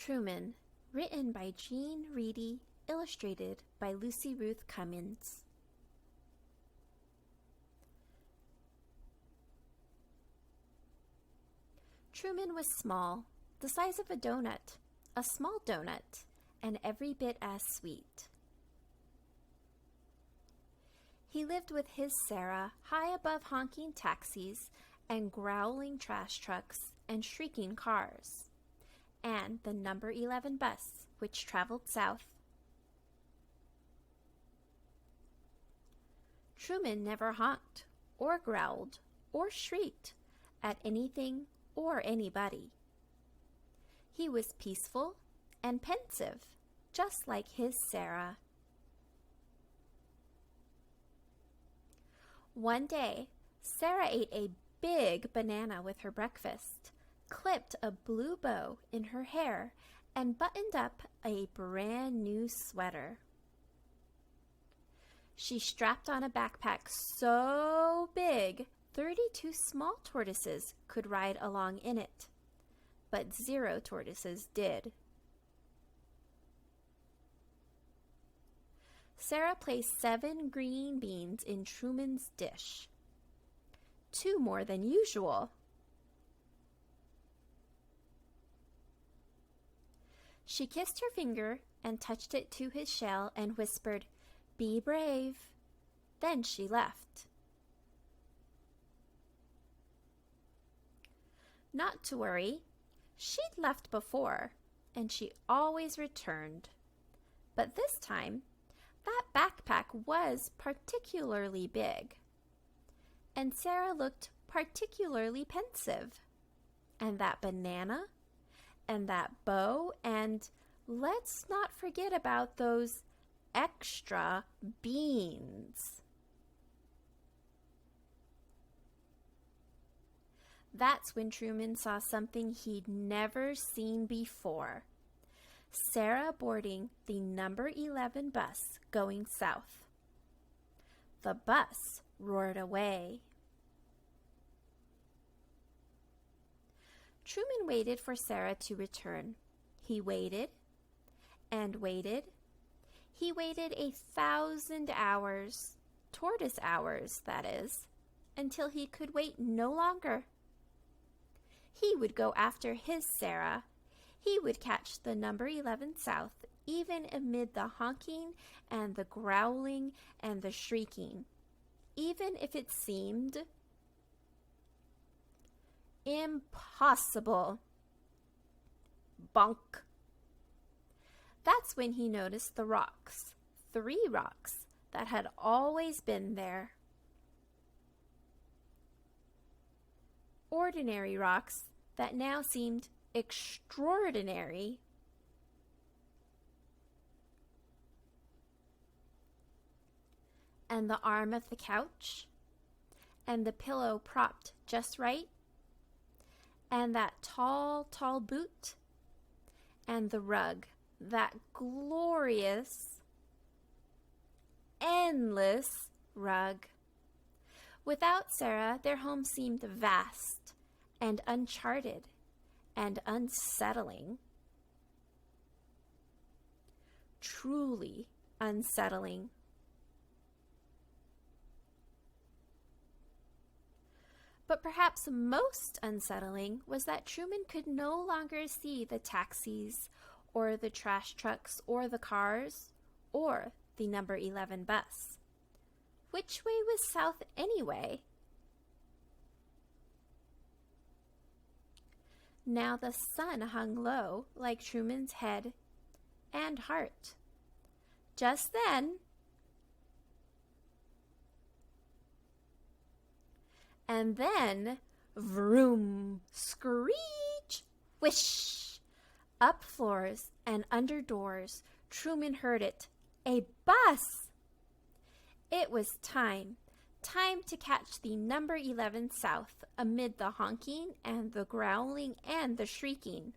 Truman, written by Jean Reidy, illustrated by Lucy Ruth Cummins. Truman was small, the size of a donut, a small donut, and every bit as sweet. He lived with his Sarah high above honking taxis and growling trash trucks and shrieking cars, and the number 11 bus, which traveled south. Truman never honked, or growled, or shrieked at anything or anybody. He was peaceful and pensive, just like his Sarah. One day, Sarah ate a big banana with her breakfast, clipped a blue bow in her hair, and buttoned up a brand new sweater. She strapped on a backpack so big 32 small tortoises could ride along in it, but 0 tortoises did. Sarah placed 7 green beans in Truman's dish, 2 more than usual. She kissed her finger and touched it to his shell and whispered, "Be brave." Then she left. Not to worry, she'd left before, and she always returned. But this time, that backpack was particularly big, and Sarah looked particularly pensive. And that banana, and that bow, and let's not forget about those extra beans. That's when Truman saw something he'd never seen before. Sarah boarding the number 11 bus going south. The bus roared away. Truman waited for Sarah to return. He waited and waited. He waited 1,000 hours, tortoise hours, that is, until he could wait no longer. He would go after his Sarah. He would catch the number 11 south, even amid the honking and the growling and the shrieking, even if it seemed impossible. Bonk. That's when he noticed the rocks, 3 rocks that had always been there. Ordinary rocks that now seemed extraordinary. And the arm of the couch, and the pillow propped just right, and that tall, tall boot, and the rug, that glorious, endless rug. Without Sarah, their home seemed vast and uncharted and unsettling. Truly unsettling. But perhaps most unsettling was that Truman could no longer see the taxis or the trash trucks or the cars or the number 11 bus. Which way was south anyway? Now the sun hung low like Truman's head and heart. Just then, and then, vroom, screech, whish, up floors and under doors, Truman heard it. A bus! It was time to catch the number 11 south amid the honking and the growling and the shrieking.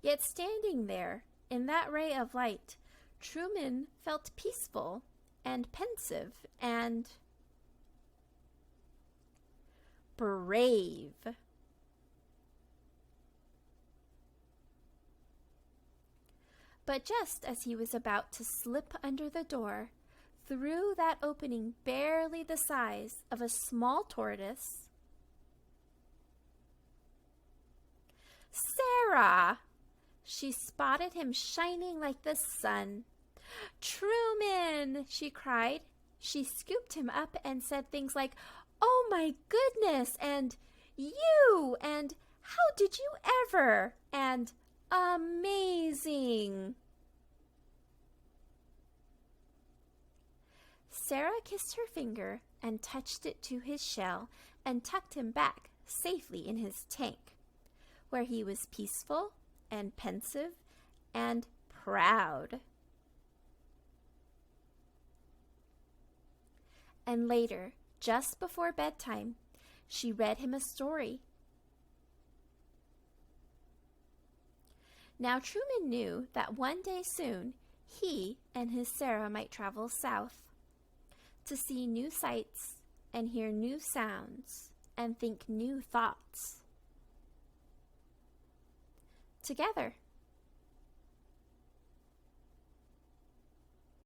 Yet standing there in that ray of light, Truman felt peaceful and pensive and brave. But just as he was about to slip under the door, through that opening barely the size of a small tortoise, Sarah! She spotted him shining like the sun. "Truman!" she cried. She scooped him up and said things like, "Oh my goodness!" and "You!" and "How did you ever?" and "Amazing!" Sarah kissed her finger and touched it to his shell and tucked him back safely in his tank, where he was peaceful and pensive and proud. And later, just before bedtime, she read him a story. Now Truman knew that one day soon he and his Sarah might travel south to see new sights and hear new sounds and think new thoughts together.